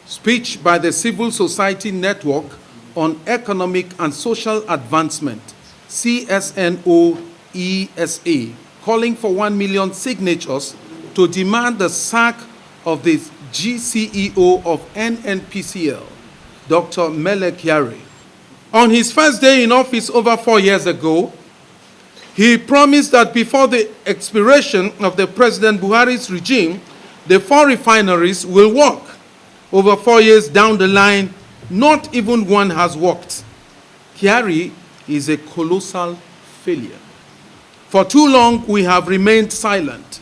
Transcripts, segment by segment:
Speech by the Civil Society Network on Economic and Social Advancement, CSNOESA, calling for 1 million signatures to demand the sack of the GCEO of NNPCL, Dr. Mele Kyari. On his first day in office over 4 years ago, he promised that before the expiration of the President Buhari's regime, the 4 refineries will work. Over 4 years down the line, not even one has worked. Kyari is a colossal failure. For too long, we have remained silent,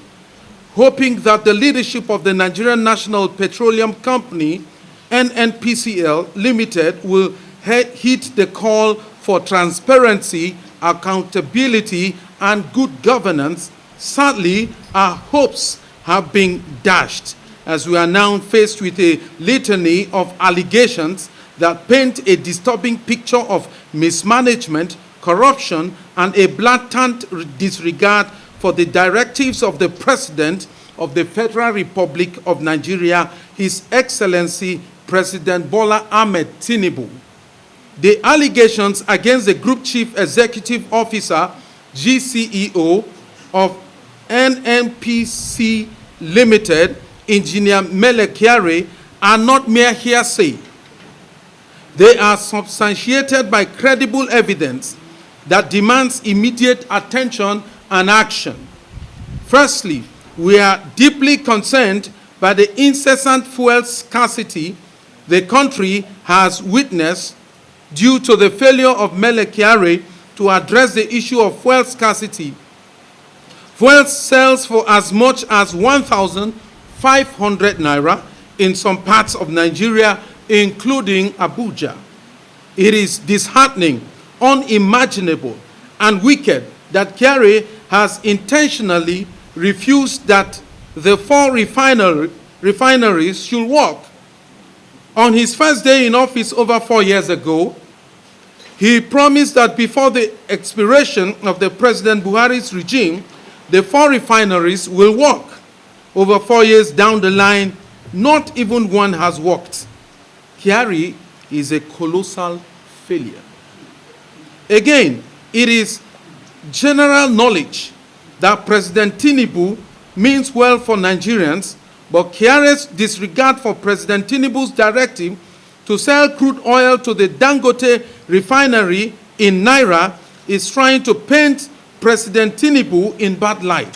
hoping that the leadership of the Nigerian National Petroleum Company, NNPCL Limited, will heed the call for transparency, accountability, and good governance. Sadly, our hopes have been dashed as we are now faced with a litany of allegations that paint a disturbing picture of mismanagement, corruption, and a blatant disregard for the directives of the President of the Federal Republic of Nigeria, His Excellency President Bola Ahmed Tinubu. The allegations against the Group Chief Executive Officer, GCEO, of NNPC Limited, Engineer Mele Kyari, are not mere hearsay. They are substantiated by credible evidence that demands immediate attention and action. Firstly, we are deeply concerned by the incessant fuel scarcity the country has witnessed due to the failure of Mele Kyari to address the issue of fuel scarcity. Fuel sells for as much as 1,500 naira in some parts of Nigeria, including Abuja. It is disheartening, unimaginable, and wicked that Kyari has intentionally refused that the 4 refineries should work. On his first day in office over 4 years ago, he promised that before the expiration of the President Buhari's regime, the 4 refineries will work. Over 4 years down the line, not even one has worked. Kyari is a colossal failure. Again, it is general knowledge that President Tinubu means well for Nigerians, but Kyari's disregard for President Tinubu's directive to sell crude oil to the Dangote refinery in Naira is trying to paint President Tinubu in bad light.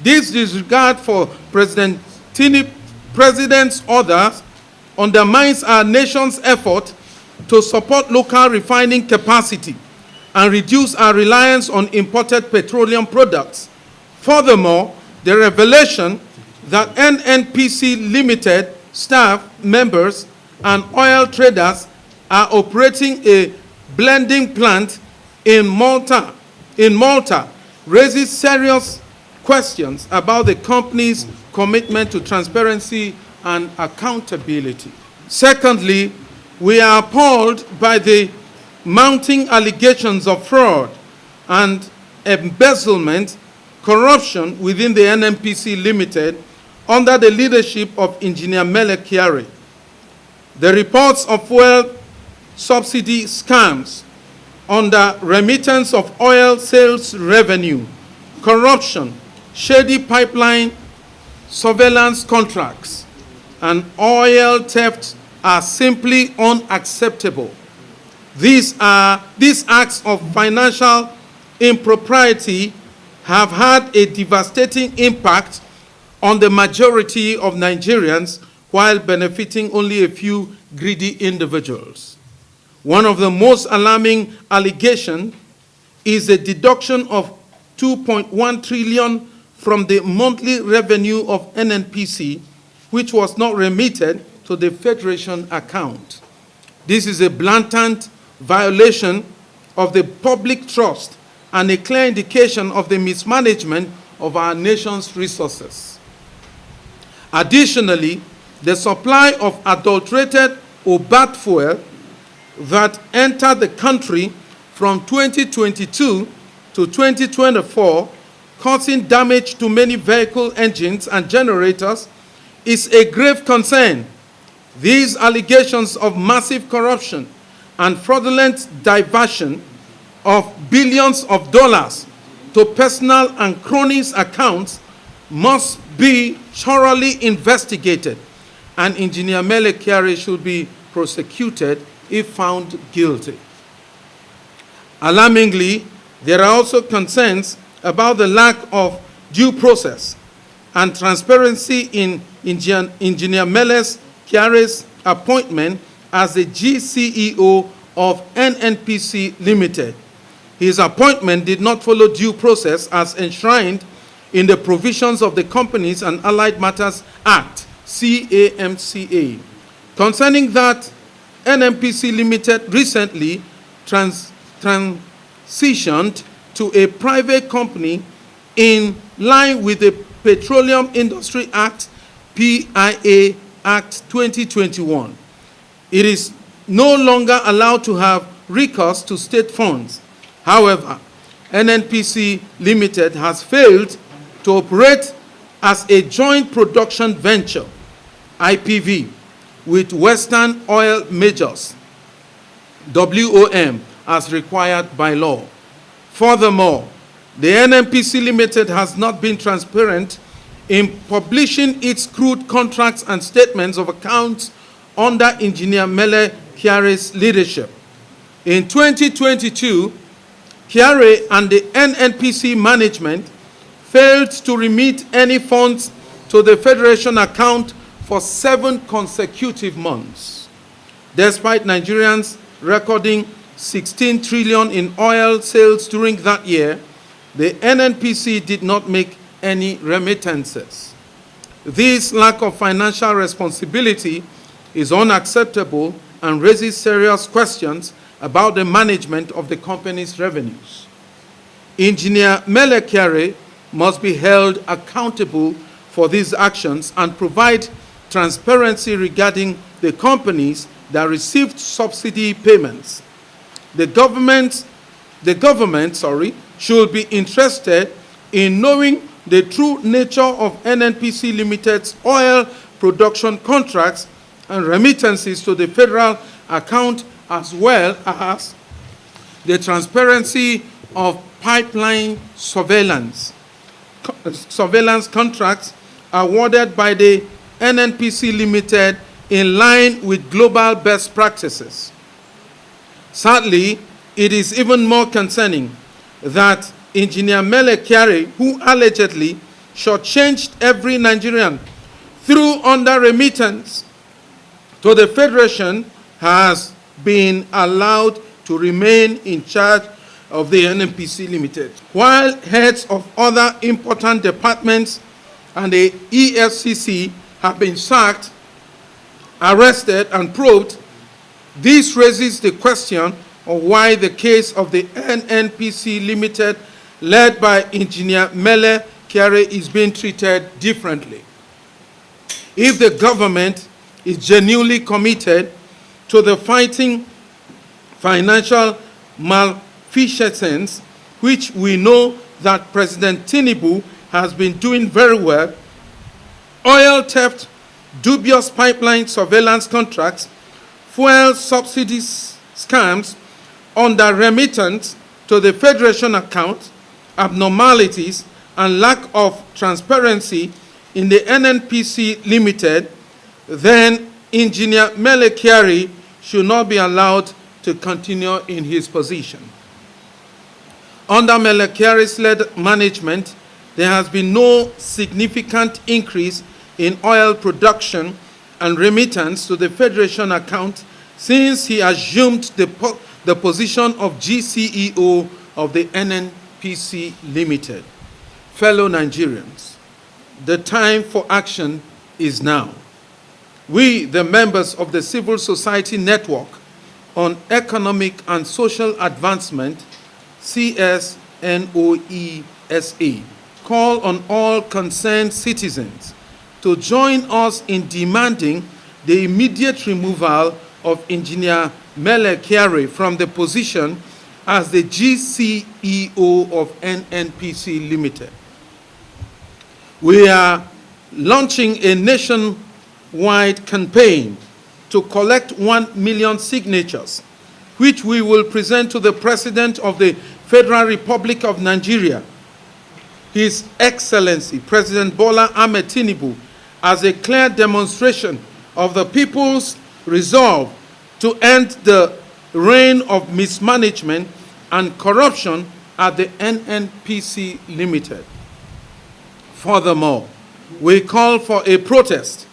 This disregard for President's orders undermines our nation's effort to support local refining capacity and reduce our reliance on imported petroleum products. Furthermore, the revelation that NNPC Limited staff members and oil traders are operating a blending plant in Malta raises serious questions about the company's commitment to transparency and accountability. Secondly, we are appalled by the mounting allegations of fraud and embezzlement, corruption within the NNPC Limited under the leadership of Engineer Mele Kyari. The reports of fuel subsidy scams under remittance of oil sales revenue, corruption, shady pipeline surveillance contracts, and oil theft are simply unacceptable. These acts of financial impropriety have had a devastating impact on the majority of Nigerians while benefiting only a few greedy individuals. One of the most alarming allegations is the deduction of 2.1 trillion from the monthly revenue of NNPC, which was not remitted to the Federation account. This is a blatant violation of the public trust and a clear indication of the mismanagement of our nation's resources. Additionally, the supply of adulterated or bad fuel that entered the country from 2022 to 2024, causing damage to many vehicle engines and generators, is a grave concern. These allegations of massive corruption and fraudulent diversion of billions of dollars to personal and cronies' accounts must be thoroughly investigated, and Engineer Mele Kyari should be prosecuted if found guilty. Alarmingly, there are also concerns about the lack of due process and transparency in Engineer Mele Kyari's appointment as the GCEO of NNPC Limited. His appointment did not follow due process as enshrined in the provisions of the Companies and Allied Matters Act, CAMCA. Concerning that, NNPC Limited recently transitioned to a private company in line with the Petroleum Industry Act, PIA Act 2021. It is no longer allowed to have recourse to state funds. However, NNPC Limited has failed to operate as a joint production venture, IPV, with Western Oil Majors, WOM, as required by law. Furthermore, the NNPC Limited has not been transparent in publishing its crude contracts and statements of accounts under Engineer Mele Kyari's leadership. In 2022, Kyari and the NNPC management failed to remit any funds to the Federation account for 7 consecutive months. Despite Nigerians recording 16 trillion in oil sales during that year, the NNPC did not make any remittances. This lack of financial responsibility is unacceptable and raises serious questions about the management of the company's revenues. Engineer Mele Kyari must be held accountable for these actions and provide transparency regarding the companies that received subsidy payments. The government should be interested in knowing the true nature of NNPC Limited's oil production contracts and remittances to the federal account, as well as the transparency of pipeline surveillance contracts awarded by the NNPC Limited in line with global best practices. Sadly, it is even more concerning that Engineer Mele Kyari, who allegedly shortchanged every Nigerian through under remittance to the Federation, has been allowed to remain in charge of the NNPC Limited. While heads of other important departments and the EFCC have been sacked, arrested, and probed, this raises the question of why the case of the NNPC Limited, led by Engineer Mele Kyari, is being treated differently. If the government is genuinely committed to the fighting financial malfeasance, which we know that President Tinubu has been doing very well, oil theft, dubious pipeline surveillance contracts, fuel subsidies scams, under remittance to the Federation account, abnormalities, and lack of transparency in the NNPC Limited, then Engineer Mele Kyari should not be allowed to continue in his position. Under Mele Kyari's led management, there has been no significant increase in oil production and remittance to the Federation account since he assumed the position of GCEO of the NNPC Limited. Fellow Nigerians, the time for action is now. We, the members of the Civil Society Network on Economic and Social Advancement, CSNOESA, call on all concerned citizens to join us in demanding the immediate removal of Engineer Mele Kyari from the position as the GCEO of NNPC Limited. We are launching a nationwide campaign to collect 1 million signatures, which we will present to the President of the Federal Republic of Nigeria, His Excellency President Bola Ahmed Tinubu, as a clear demonstration of the people's resolve to end the reign of mismanagement and corruption at the NNPC Limited. Furthermore, we call for a protest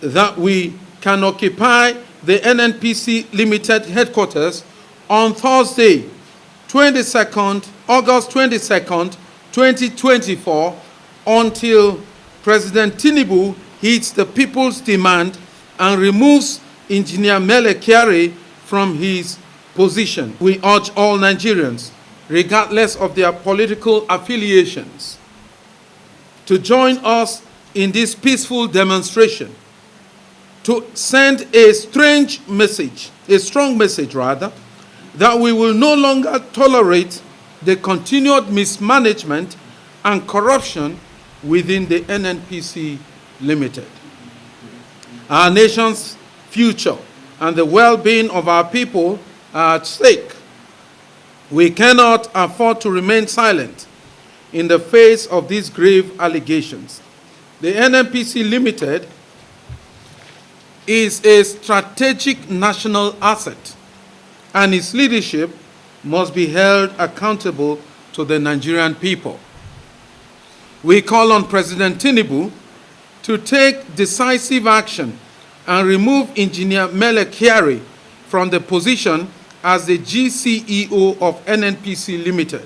that we can occupy the NNPC Limited headquarters on Thursday, August 22nd, 2024, until President Tinubu heeds the people's demand and removes Engineer Mele Kyari from his position. We urge all Nigerians, regardless of their political affiliations, to join us in this peaceful demonstration to send a strong message, that we will no longer tolerate the continued mismanagement and corruption within the NNPC Limited. Our nation's future and the well-being of our people are at stake. We cannot afford to remain silent in the face of these grave allegations. The NNPC Limited is a strategic national asset, and its leadership must be held accountable to the Nigerian people. We call on President Tinubu to take decisive action and remove Engineer Mele Kyari from the position as the GCEO of NNPC Limited.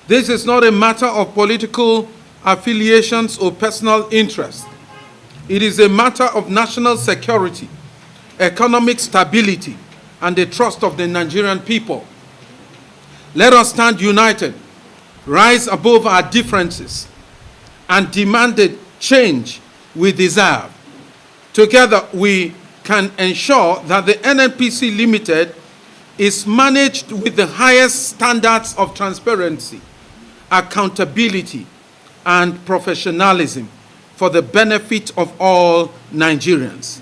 This is not a matter of political affiliations or personal interest. It is a matter of national security, economic stability, and the trust of the Nigerian people. Let us stand united, rise above our differences, and demand the change we deserve. Together, we can ensure that the NNPC Limited is managed with the highest standards of transparency, accountability, and professionalism for the benefit of all Nigerians.